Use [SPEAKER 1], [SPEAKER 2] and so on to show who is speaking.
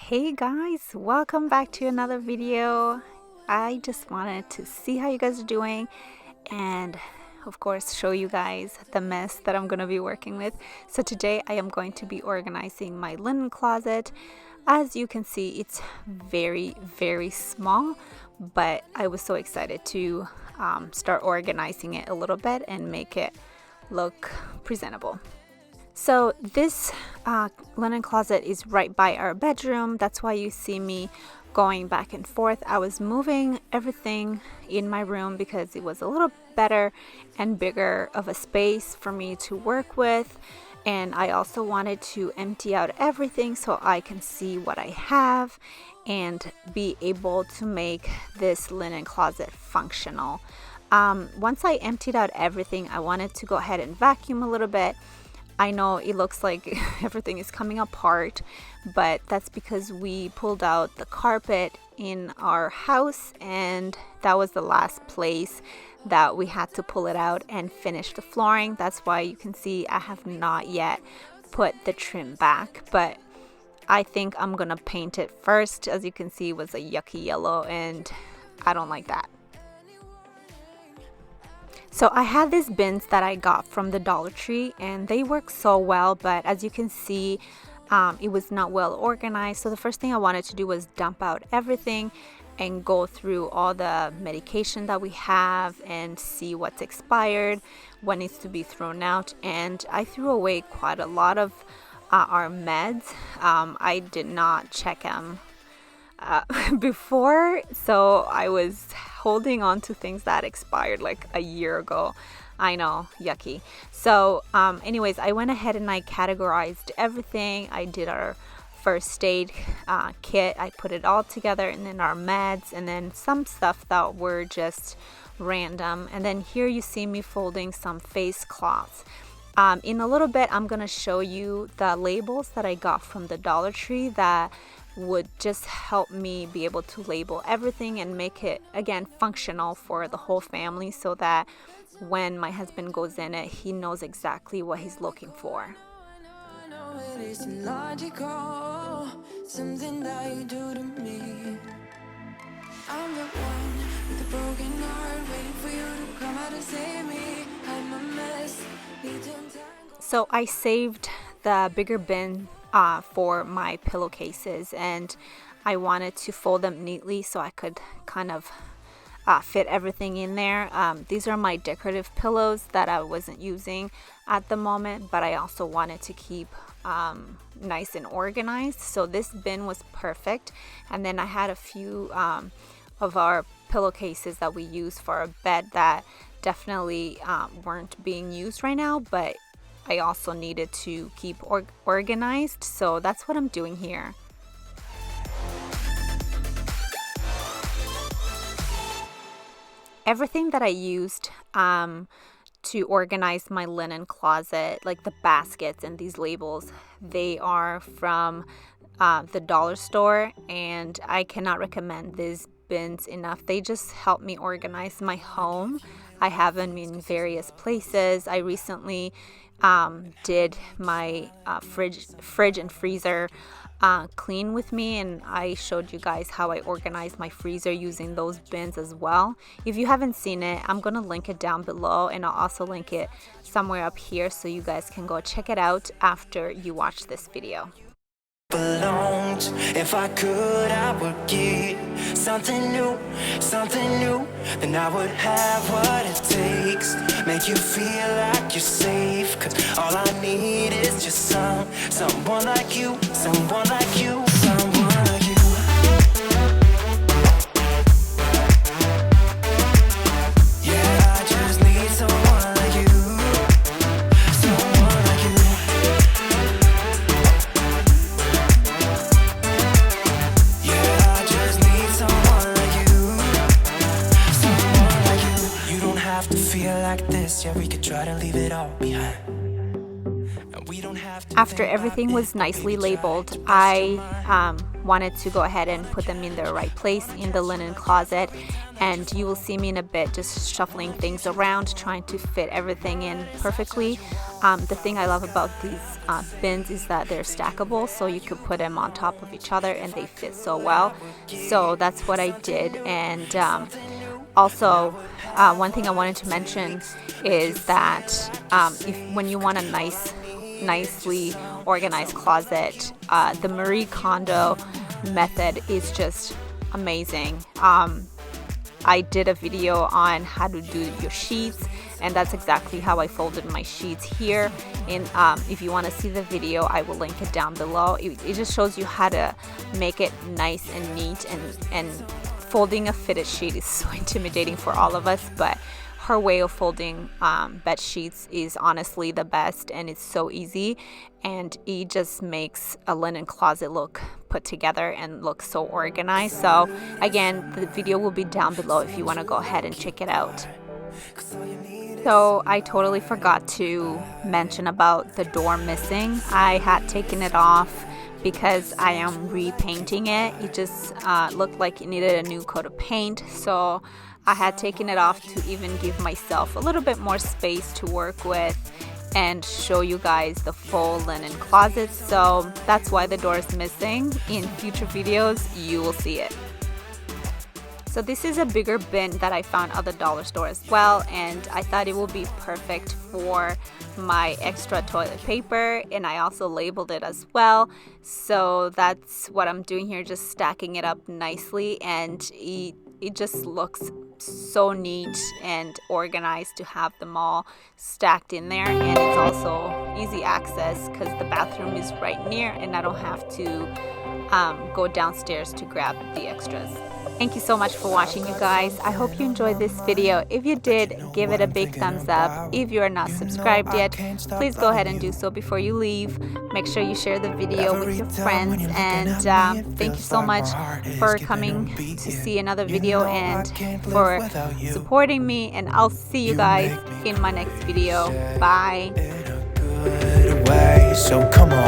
[SPEAKER 1] Hey guys, welcome back to another video. I just wanted to see how you guys are doing and of course show you guys the mess that I'm going to be working with. So today I am going to be organizing my linen closet. As you can see, it's very small, but I was so excited to start organizing it a little bit and make it look presentable. So this linen closet is right by our bedroom. That's why you see me going back and forth. I was moving everything in my room because it was a little better and bigger of a space for me to work with. And I also wanted to empty out everything so I can see what I have and be able to make this linen closet functional. Once I emptied out everything, I wanted to go ahead and vacuum a little bit. I know it looks like everything is coming apart, but that's because we pulled out the carpet in our house and that was the last place that we had to pull it out and finish the flooring. That's why you can see I have not yet put the trim back, but I think I'm gonna paint it first. As you can see, it was a yucky yellow and I don't like that. So I had these bins that I got from the Dollar Tree and they work so well, but as you can see, it was not well organized. So the first thing I wanted to do was dump out everything and go through all the medication that we have and see what's expired, what needs to be thrown out. And I threw away quite a lot of our meds. I did not check them before, so I was holding on to things that expired like a year ago. I know, yucky. So anyways, I went ahead and I categorized everything. I did our first aid kit, I put it all together, and then our meds, and then some stuff that were just random. And then here you see me folding some face cloths. In a little bit I'm gonna show you the labels that I got from the Dollar Tree that would just help me be able to label everything and make it again functional for the whole family, so that when my husband goes in it, he knows exactly what he's looking for. Something that you do to me. I'm the one with a broken heart, waiting for you to come out and save me. I'm a mess. So I saved the bigger bin for my pillowcases, and I wanted to fold them neatly so I could kind of fit everything in there. These are my decorative pillows that I wasn't using at the moment, but I also wanted to keep nice and organized, so this bin was perfect. And then I had a few of our pillowcases that we use for our bed that definitely weren't being used right now, but I also needed to keep organized, so that's what I'm doing here. Everything that I used to organize my linen closet, like the baskets and these labels, they are from the dollar store, and I cannot recommend these bins enough. They just help me organize my home. I have them in various places. I recently did my fridge and freezer clean with me, and I showed you guys how I organized my freezer using those bins as well. If you haven't seen it, I'm gonna link it down below, and I'll also link it somewhere up here so you guys can go check it out after you watch this video. Belonged. If I could, I would get something new, then I would have what it takes, make you feel like you're safe, 'cause all I need is just someone like you, someone like you, someone like you. Yeah, I just need someone like you, someone like you. Like this, yeah, we could try to leave it all behind. After everything was nicely labeled, I wanted to go ahead and put them in their right place in the linen closet. And you will see me in a bit just shuffling things around, trying to fit everything in perfectly. The thing I love about these bins is that they're stackable, so you could put them on top of each other and they fit so well. So that's what I did. And also, one thing I wanted to mention is that when you want a nicely organized closet, the Marie Kondo method is just amazing. I did a video on how to do your sheets, and that's exactly how I folded my sheets here. And if you want to see the video, I will link it down below. It just shows you how to make it nice and neat, and folding a fitted sheet is so intimidating for all of us, but her way of folding bed sheets is honestly the best, and it's so easy, and it just makes a linen closet look put together and look so organized. So again, the video will be down below if you want to go ahead and check it out. So I totally forgot to mention about the door missing. I had taken it off because I am repainting it. It just looked like it needed a new coat of paint, so I had taken it off to even give myself a little bit more space to work with and show you guys the full linen closet. So that's why the door is missing. In future videos, you will see it. So this is a bigger bin that I found at the dollar store as well, and I thought it would be perfect for my extra toilet paper, and I also labeled it as well. So that's what I'm doing here, just stacking it up nicely, and it just looks so neat and organized to have them all stacked in there. And it's also easy access because the bathroom is right near, and I don't have to go downstairs to grab the extras. Thank you so much for watching, you guys. I hope you enjoyed this video. If you did, give it a big thumbs up. If you are not subscribed yet, please go ahead and do so before you leave. Make sure you share the video with your friends, and thank you so much for coming to see another video and for supporting me, and I'll see you guys in my next video. Bye.
[SPEAKER 2] So come on.